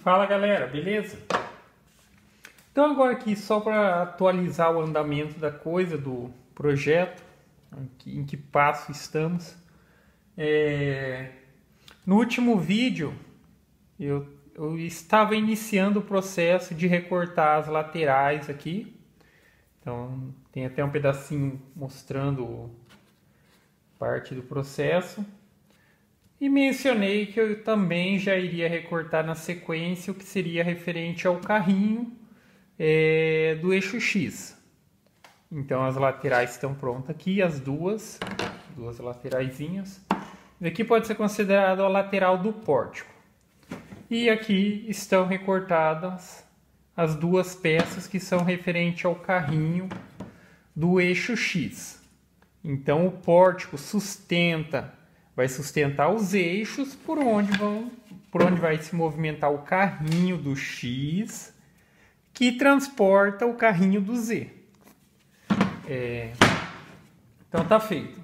Fala galera, beleza? Então agora aqui só para atualizar o andamento da coisa, do projeto, em que passo estamos. No último vídeo eu estava iniciando o processo de recortar as laterais aqui. Então tem até um pedacinho mostrando parte do processo. E mencionei que eu também já iria recortar na sequência o que seria referente ao carrinho do eixo X. Então as laterais estão prontas aqui, as duas lateraisinhas. Aqui pode ser considerado a lateral do pórtico. E aqui estão recortadas as duas peças que são referentes ao carrinho do eixo X. Então o pórtico vai sustentar os eixos por onde vai se movimentar o carrinho do X, que transporta o carrinho do Z. Então tá feito.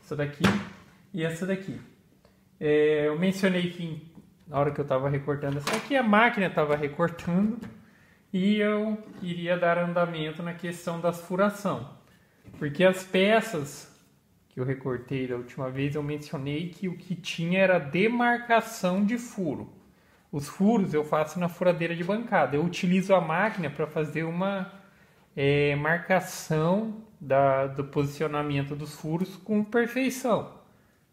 Essa daqui e essa daqui. Eu mencionei que na hora que eu estava recortando essa aqui, a máquina estava recortando e eu iria dar andamento na questão das furação. Porque as peças que eu recortei da última vez, eu mencionei que o que tinha era demarcação de furo. Os furos eu faço na furadeira de bancada. Eu utilizo a máquina para fazer uma marcação do posicionamento dos furos com perfeição.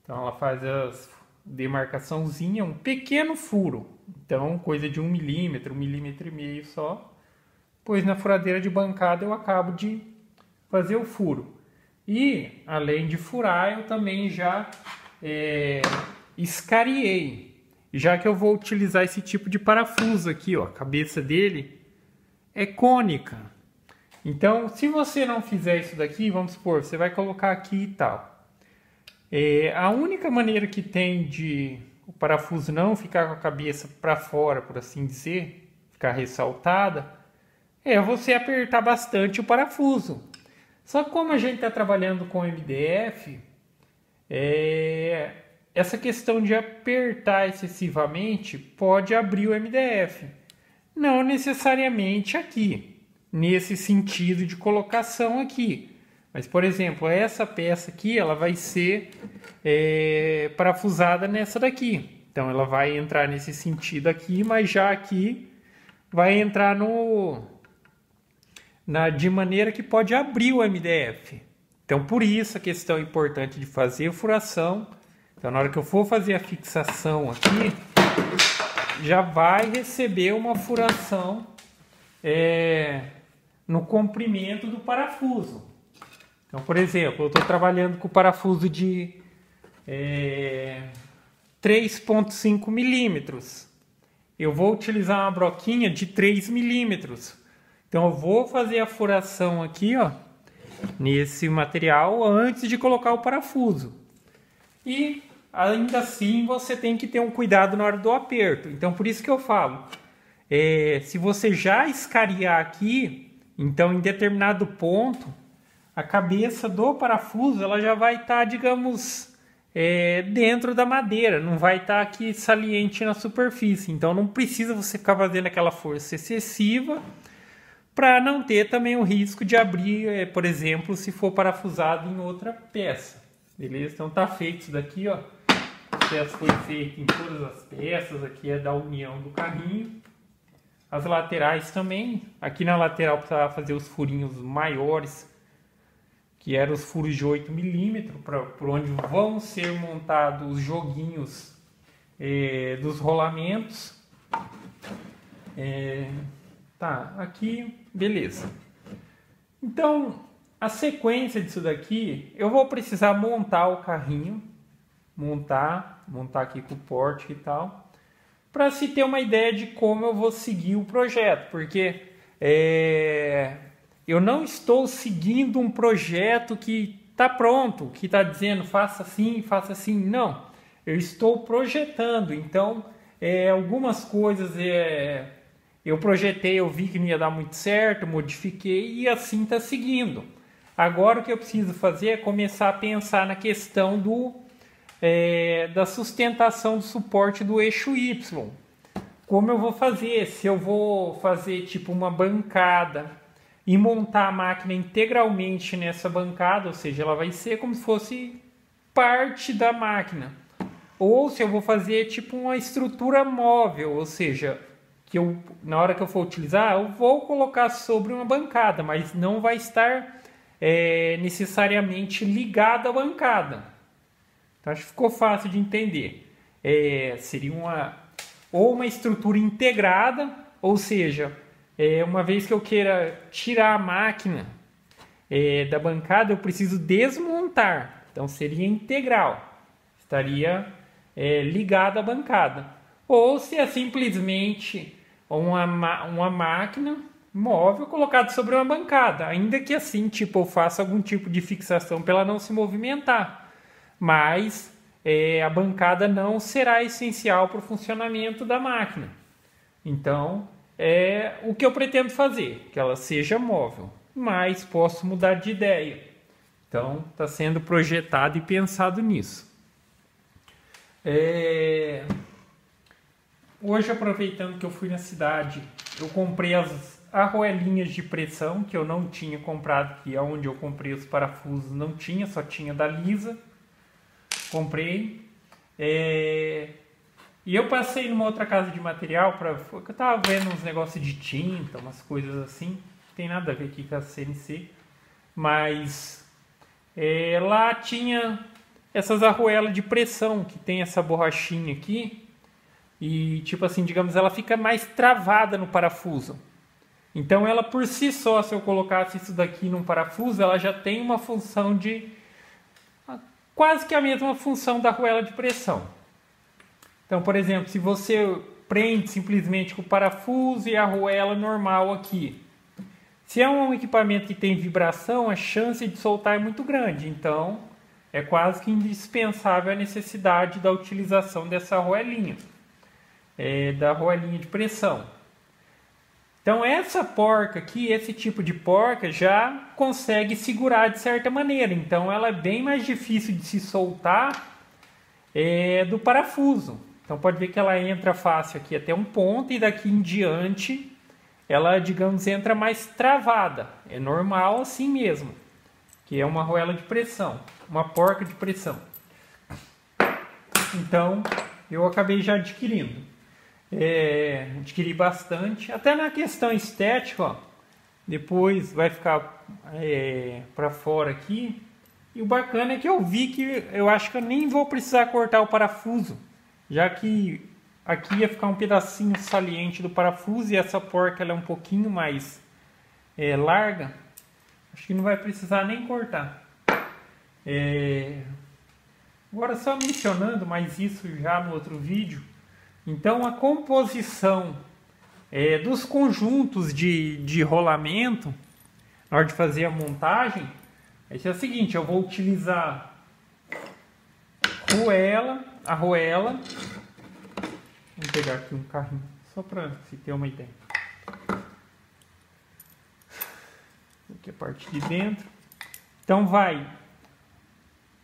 Então ela faz as demarcaçãozinha, um pequeno furo. Então coisa de 1 milímetro, 1,5 milímetros só. Pois na furadeira de bancada eu acabo de fazer o furo. E, além de furar, eu também já escariei. Já que eu vou utilizar esse tipo de parafuso aqui, ó, a cabeça dele é cônica. Então, se você não fizer isso daqui, vamos supor, você vai colocar aqui e tal. A única maneira que tem de o parafuso não ficar com a cabeça para fora, por assim dizer, ficar ressaltada, é você apertar bastante o parafuso. Só que como a gente está trabalhando com MDF, essa questão de apertar excessivamente pode abrir o MDF. Não necessariamente aqui, nesse sentido de colocação aqui. Mas, por exemplo, essa peça aqui, ela vai ser parafusada nessa daqui. Então ela vai entrar nesse sentido aqui, mas já aqui vai entrar de maneira que pode abrir o MDF. Então, por isso a questão importante de fazer a furação. Então, na hora que eu for fazer a fixação aqui, já vai receber uma furação no comprimento do parafuso. Então, por exemplo, eu estou trabalhando com o parafuso de 3,5 milímetros. Eu vou utilizar uma broquinha de 3 milímetros. Então eu vou fazer a furação aqui, ó, nesse material antes de colocar o parafuso. E ainda assim você tem que ter um cuidado na hora do aperto. Então por isso que eu falo, se você já escariar aqui, então em determinado ponto, a cabeça do parafuso ela já vai estar, digamos, dentro da madeira, não vai estar aqui saliente na superfície. Então não precisa você ficar fazendo aquela força excessiva, para não ter também o risco de abrir, por exemplo, se for parafusado em outra peça. Beleza? Então tá feito isso daqui, ó. O processo foi feito em todas as peças, aqui é da união do carrinho. As laterais também. Aqui na lateral precisava fazer os furinhos maiores, que eram os furos de 8 milímetros, por onde vão ser montados os joguinhos dos rolamentos. Tá, aqui, beleza. Então, a sequência disso daqui, eu vou precisar montar o carrinho, montar aqui com o pórtico e tal, para se ter uma ideia de como eu vou seguir o projeto, porque eu não estou seguindo um projeto que está pronto, que está dizendo faça assim, não. Eu estou projetando, então algumas coisas eu projetei, eu vi que não ia dar muito certo, modifiquei e assim está seguindo. Agora o que eu preciso fazer é começar a pensar na questão da sustentação do suporte do eixo Y. como eu vou fazer, se eu vou fazer tipo uma bancada e montar a máquina integralmente nessa bancada, ou seja, ela vai ser como se fosse parte da máquina, ou se eu vou fazer tipo uma estrutura móvel, ou seja, que eu, na hora que eu for utilizar, eu vou colocar sobre uma bancada, mas não vai estar necessariamente ligado à bancada. Então acho que ficou fácil de entender. Seria uma estrutura integrada, ou seja, uma vez que eu queira tirar a máquina da bancada, eu preciso desmontar. Então seria integral, estaria ligado à bancada. Ou se é simplesmente uma máquina móvel colocada sobre uma bancada, ainda que assim tipo, eu faça algum tipo de fixação para ela não se movimentar. Mas a bancada não será essencial para o funcionamento da máquina. Então, é o que eu pretendo fazer, que ela seja móvel, mas posso mudar de ideia. Então, está sendo projetado e pensado nisso. Hoje, aproveitando que eu fui na cidade, eu comprei as arruelinhas de pressão, que eu não tinha comprado, que é onde eu comprei os parafusos não tinha, só tinha da Lisa. Comprei. E eu passei numa outra casa de material, eu estava vendo uns negócios de tinta, umas coisas assim, não tem nada a ver aqui com a CNC, mas lá tinha essas arruelas de pressão, que tem essa borrachinha aqui, e tipo assim, digamos, ela fica mais travada no parafuso. Então ela por si só, se eu colocasse isso daqui num parafuso, ela já tem uma função de quase que a mesma função da arruela de pressão. Então, por exemplo, se você prende simplesmente com o parafuso e a arruela normal aqui, se é um equipamento que tem vibração, a chance de soltar é muito grande. Então, é quase que indispensável a necessidade da utilização dessa arruelinha, da arruelinha de pressão. Então essa porca aqui, esse tipo de porca já consegue segurar de certa maneira. Então ela é bem mais difícil de se soltar do parafuso. Então pode ver que ela entra fácil aqui até um ponto e daqui em diante ela, digamos, entra mais travada. É normal assim mesmo, que é uma arruela de pressão, uma porca de pressão. Então eu acabei já adquirindo. Adquiri bastante, até na questão estética, ó, depois vai ficar para fora aqui, e o bacana é que eu vi que eu acho que eu nem vou precisar cortar o parafuso, já que aqui ia ficar um pedacinho saliente do parafuso e essa porca ela é um pouquinho mais larga, acho que não vai precisar nem cortar. Agora só mencionando, mas isso já no outro vídeo. Então a composição dos conjuntos de rolamento, na hora de fazer a montagem, é o seguinte: eu vou utilizar arruela. Vou pegar aqui um carrinho, só para se ter uma ideia. Aqui a parte de dentro. Então vai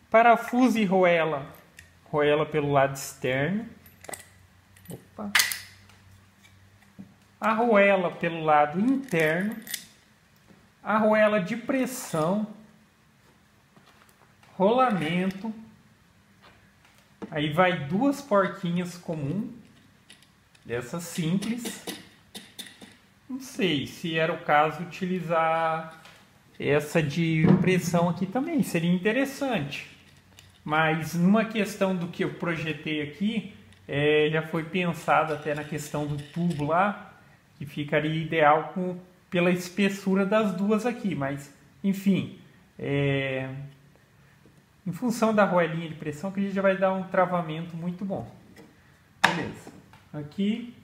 parafuso e arruela pelo lado externo. Arruela pelo lado interno, arruela de pressão, rolamento, aí vai duas porquinhas comum, dessas simples. Não sei se era o caso utilizar essa de pressão aqui também, seria interessante, mas numa questão do que eu projetei aqui, já foi pensado até na questão do tubo lá, que ficaria ideal pela espessura das duas aqui, mas enfim, em função da arruelinha de pressão, que a gente já vai dar um travamento muito bom. Beleza, aqui,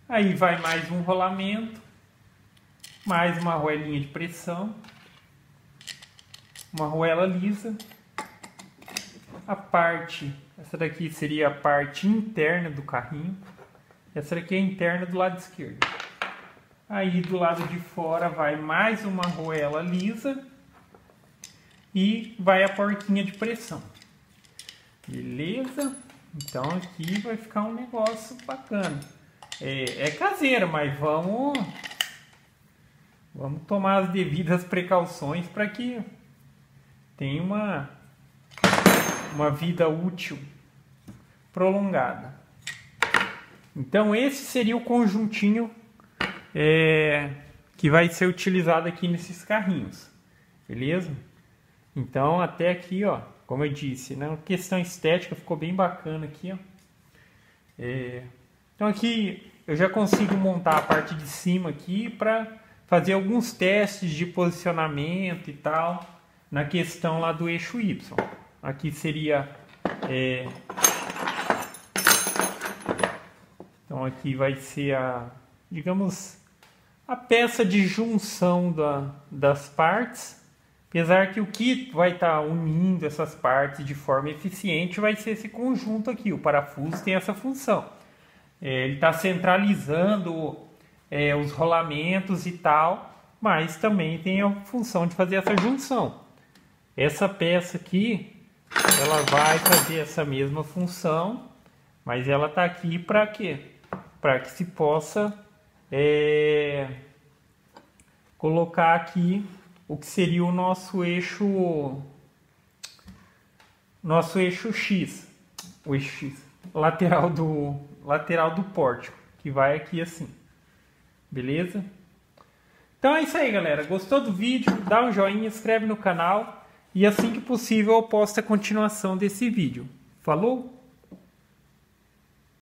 aí vai mais um rolamento, mais uma arruelinha de pressão, uma arruela lisa, a parte... Essa daqui seria a parte interna do carrinho. Essa daqui é a interna do lado esquerdo. Aí do lado de fora vai mais uma arruela lisa. E vai a porquinha de pressão. Beleza? Então aqui vai ficar um negócio bacana. é caseira, mas vamos tomar as devidas precauções para que tenha uma vida útil prolongada. Então esse seria o conjuntinho que vai ser utilizado aqui nesses carrinhos, beleza? Então até aqui, ó, como eu disse, né, questão estética ficou bem bacana aqui, ó. Então aqui eu já consigo montar a parte de cima aqui para fazer alguns testes de posicionamento e tal na questão lá do eixo Y. Aqui seria então aqui vai ser digamos, a peça de junção das partes. Apesar que o que vai estar unindo essas partes de forma eficiente vai ser esse conjunto aqui. O parafuso tem essa função. Ele está centralizando os rolamentos e tal, mas também tem a função de fazer essa junção. Essa peça aqui, ela vai fazer essa mesma função, mas ela está aqui para quê? Para que se possa colocar aqui o que seria o nosso eixo X, o eixo X, lateral do pórtico, que vai aqui assim, beleza? Então é isso aí, galera. Gostou do vídeo? Dá um joinha, inscreve no canal e assim que possível eu posto a continuação desse vídeo. Falou?